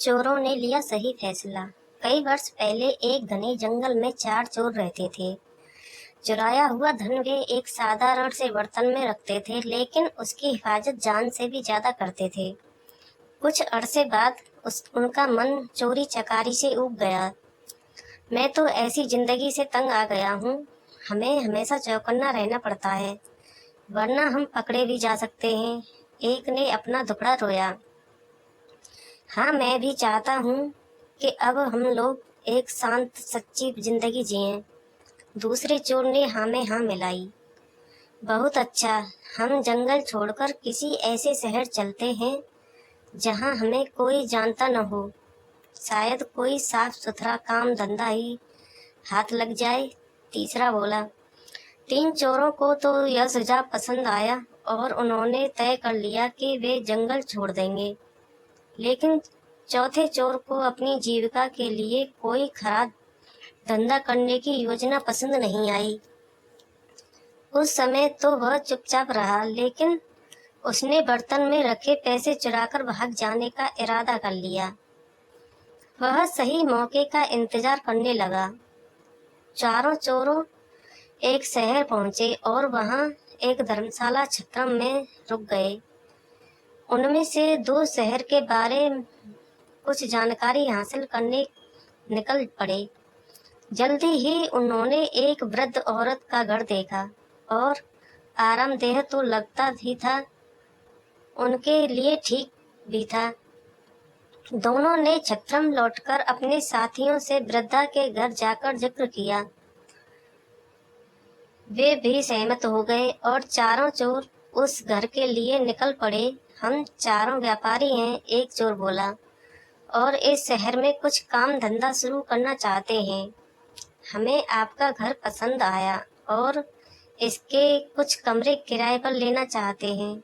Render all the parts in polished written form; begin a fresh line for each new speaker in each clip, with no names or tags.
चोरों ने लिया सही फैसला। कई वर्ष पहले एक घने जंगल में 4 चोर रहते थे। चुराया हुआ धन वे एक साधारण से बर्तन में रखते थे, लेकिन उसकी हिफाजत जान से भी ज्यादा करते थे। कुछ अरसे बाद उनका मन चोरी चकारी से ऊब गया। मैं तो ऐसी जिंदगी से तंग आ गया हूँ। हमें हमेशा चौकन्ना रहना पड़ता है, वरना हम पकड़े भी जा सकते हैं। एक ने अपना दुखड़ा रोया। हाँ, मैं भी चाहता हूँ कि अब हम लोग एक शांत सच्ची जिंदगी जिएं। दूसरे चोर ने हाँ में हाँ मिलाई। बहुत अच्छा, हम जंगल छोड़कर किसी ऐसे शहर चलते हैं जहाँ हमें कोई जानता न हो। शायद कोई साफ सुथरा काम धंधा ही हाथ लग जाए। तीसरा बोला। 3 चोरों को तो यह सुझाव पसंद आया और उन्होंने तय कर लिया कि वे जंगल छोड़ देंगे। लेकिन चौथे चोर को अपनी जीविका के लिए कोई खराब धंधा करने की योजना पसंद नहीं आई। उस समय तो वह चुपचाप रहा, लेकिन उसने बर्तन में रखे पैसे चुराकर भाग जाने का इरादा कर लिया। वह सही मौके का इंतजार करने लगा। चारों चोरों एक शहर पहुंचे और वहां एक धर्मशाला छत्रम में रुक गए। उनमें से 2 शहर के बारे कुछ जानकारी हासिल करने निकल पड़े। जल्दी ही उन्होंने एक वृद्ध औरत का घर देखा और आरामदेह तो लगता ही था, उनके लिए ठीक भी था। दोनों ने छत्रम लौटकर अपने साथियों से वृद्धा के घर जाकर जिक्र किया। वे भी सहमत हो गए और चारों चोर उस घर के लिए निकल पड़े। हम चारों व्यापारी हैं, एक चोर बोला, और इस शहर में कुछ काम धंधा शुरू करना चाहते हैं। हमें आपका घर पसंद आया और इसके कुछ कमरे किराए पर लेना चाहते हैं।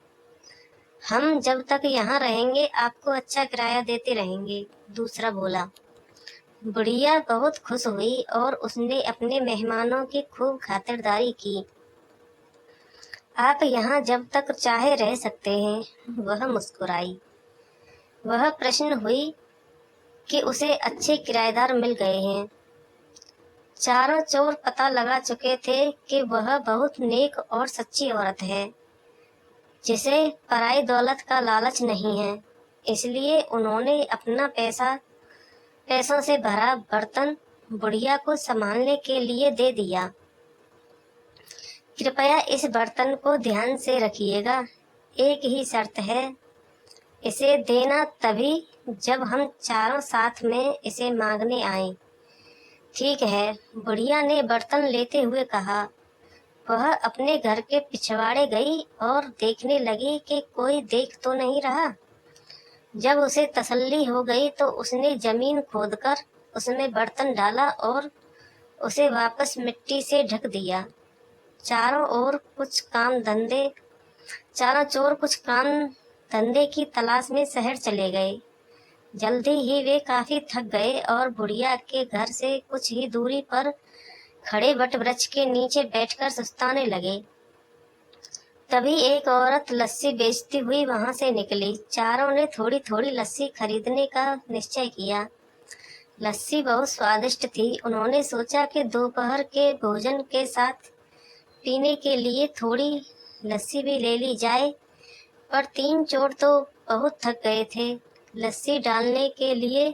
हम जब तक यहाँ रहेंगे आपको अच्छा किराया देते रहेंगे, दूसरा बोला। बुढ़िया बहुत खुश हुई और उसने अपने मेहमानों की खूब खातिरदारी की। आप यहाँ जब तक चाहे रह सकते हैं, वह मुस्कुराई। वह प्रसन्न हुई कि उसे अच्छे किराएदार मिल गए हैं। चारों चोर पता लगा चुके थे कि वह बहुत नेक और सच्ची औरत है, जिसे पराई दौलत का लालच नहीं है। इसलिए उन्होंने अपना पैसों से भरा बर्तन बुढ़िया को संभालने के लिए दे दिया। कृपया इस बर्तन को ध्यान से रखिएगा। एक ही शर्त है, इसे देना तभी जब हम चारों साथ में इसे मांगने आए। ठीक है, बुढ़िया ने बर्तन लेते हुए कहा। वह अपने घर के पिछवाड़े गई और देखने लगी कि कोई देख तो नहीं रहा। जब उसे तसल्ली हो गई तो उसने जमीन खोदकर उसमें बर्तन डाला और उसे वापस मिट्टी से ढक दिया। चारों चोर कुछ काम धंधे की तलाश में शहर चले गए। जल्दी ही वे काफी थक गए और बुढ़िया के घर से कुछ ही दूरी पर खड़े वट वृक्ष के नीचे बैठकर सुस्ताने लगे। तभी एक औरत लस्सी बेचती हुई वहां से निकली। चारों ने थोड़ी थोड़ी लस्सी खरीदने का निश्चय किया। लस्सी बहुत स्वादिष्ट थी। उन्होंने सोचा कि दोपहर के भोजन के साथ पीने के लिए थोड़ी लस्सी भी ले ली जाए, पर 3 चोर तो बहुत थक गए थे। लस्सी डालने के लिए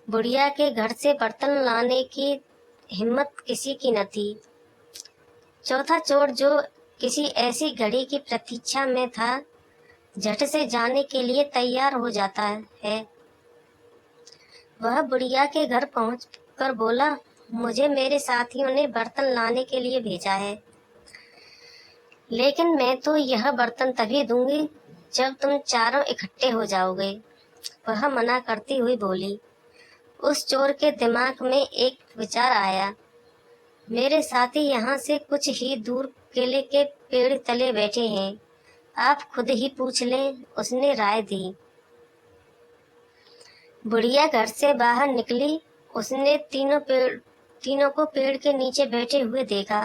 बुढ़िया के घर से बर्तन लाने की हिम्मत किसी की न थी। चौथा चोर, जो किसी ऐसी घड़ी की प्रतीक्षा में था, झट से जाने के लिए तैयार हो जाता है। वह बुढ़िया के घर पहुंचकर बोला, मुझे मेरे साथियों ने बर्तन लाने के लिए भेजा है, लेकिन मैं तो यह बर्तन तभी दूंगी जब तुम चारों इकट्ठे हो जाओगे। वह मना करती हुई बोली। उस चोर के दिमाग में एक विचार आया। मेरे साथी यहाँ से कुछ ही दूर केले के पेड़ तले बैठे हैं, आप खुद ही पूछ लें, उसने राय दी। बुढ़िया घर से बाहर निकली। उसने तीनों को पेड़ के नीचे बैठे हुए देखा।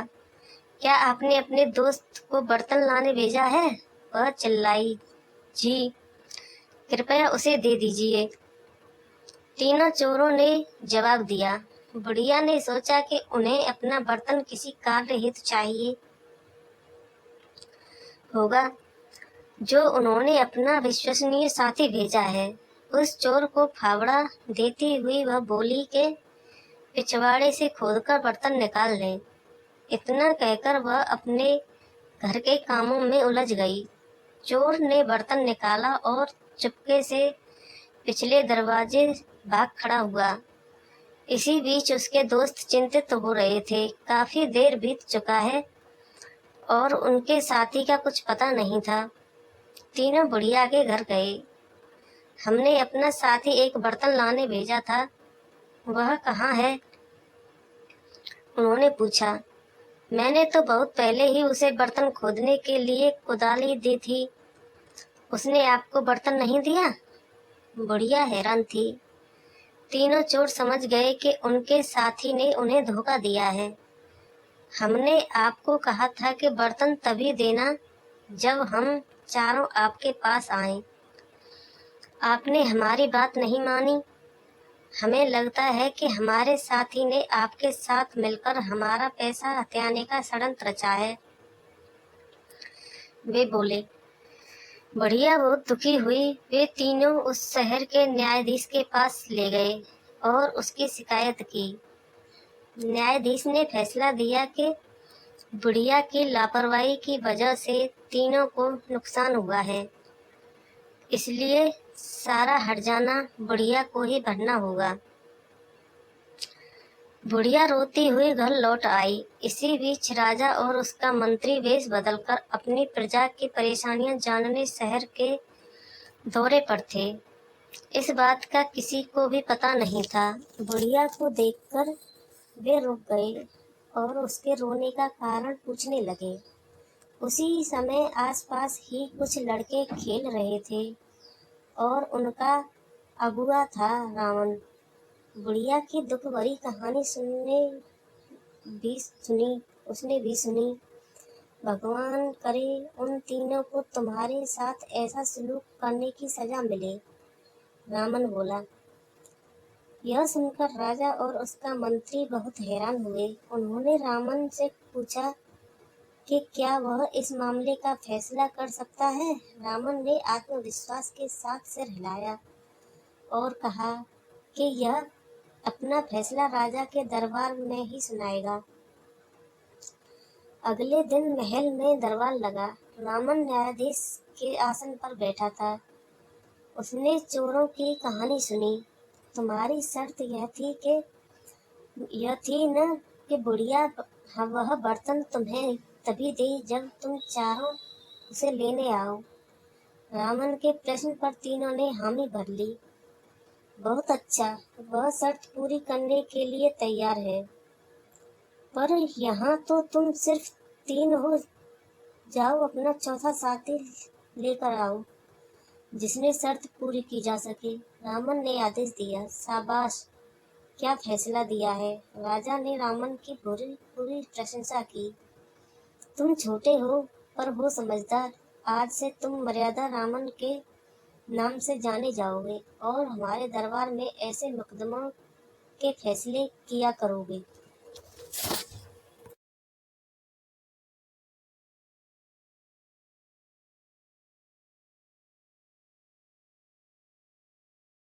क्या आपने अपने दोस्त को बर्तन लाने भेजा है? वह चिल्लाई। जी। कृपया उसे दे दीजिए। तीनों चोरों ने जवाब दिया। बुढ़िया ने सोचा कि उन्हें अपना बर्तन किसी कार्य हेतु चाहिए होगा, जो उन्होंने अपना विश्वसनीय साथी भेजा है। उस चोर को फावड़ा देती हुई वह बोली कि पिछवाड़े से खोदकर बर्तन निकाल ले। इतना कहकर वह अपने घर के कामों में उलझ गई। चोर ने बर्तन निकाला और चुपके से पिछले दरवाजे भाग खड़ा हुआ। इसी बीच उसके दोस्त चिंतित हो रहे थे। काफी देर बीत चुका है और उनके साथी का कुछ पता नहीं था। तीनों बुढ़िया के घर गए। हमने अपना साथी एक बर्तन लाने भेजा था, वह कहाँ है? उन्होंने पूछा। मैंने तो बहुत पहले ही उसे बर्तन खोदने के लिए कुदाली दी थी। उसने आपको बर्तन नहीं दिया? बुढ़िया हैरान थी। तीनों चोर समझ गए कि उनके साथी ने उन्हें धोखा दिया है। हमने आपको कहा था कि बर्तन तभी देना जब हम चारों आपके पास आए। आपने हमारी बात नहीं मानी। हमें लगता है कि हमारे साथी ने आपके साथ मिलकर हमारा पैसा हथियाने का षड्यंत्र रचा है, वे बोले। बढ़िया बहुत दुखी हुई। वे तीनों उस शहर के न्यायाधीश के पास ले गए और उसकी शिकायत की। न्यायाधीश ने फैसला दिया कि बुढ़िया की लापरवाही की वजह से तीनों को नुकसान हुआ है, इसलिए सारा हर्जाना बुढ़िया को ही भरना होगा। बुढ़िया रोती हुई घर लौट आई। इसी बीच राजा और उसका मंत्री वेश बदलकर अपनी प्रजा की परेशानियां जानने शहर के दौरे पर थे। इस बात का किसी को भी पता नहीं था। बुढ़िया को देखकर वे रुक गए और उसके रोने का कारण पूछने लगे। उसी समय आसपास ही कुछ लड़के खेल रहे थे और उनका अगुआ था रावण। बुढ़िया की दुख भरी कहानी उसने भी सुनी। भगवान करे उन तीनों को तुम्हारे साथ ऐसा सलूक करने की सजा मिले, रावण बोला। यह सुनकर राजा और उसका मंत्री बहुत हैरान हुए। उन्होंने रावण से पूछा कि क्या वह इस मामले का फैसला कर सकता है। रावण ने आत्मविश्वास के साथ सिर हिलाया और कहा कि यह अपना फैसला राजा के दरबार में ही सुनाएगा। अगले दिन महल में दरबार लगा। रावण न्यायाधीश के आसन पर बैठा था। उसने चोरों की कहानी सुनी। तुम्हारी शर्त यह थी न कि बुढ़िया वह बर्तन तुम्हें तभी दे जब तुम चारों उसे लेने आओ। रावण के प्रश्न पर तीनों ने हामी भर ली। बहुत अच्छा, वह शर्त पूरी करने के लिए तैयार है, पर यहाँ तो तुम सिर्फ 3 हो। जाओ अपना चौथा साथी लेकर आओ जिसने शर्त पूरी की जा सके। रावण ने आदेश दिया। शाबाश, क्या फैसला दिया है। राजा ने रावण की पूरी प्रशंसा की। तुम छोटे हो पर हो समझदार। आज से तुम मर्यादा रावण के नाम से जाने जाओगे और हमारे दरबार में ऐसे मुकदमों के फैसले किया करोगे।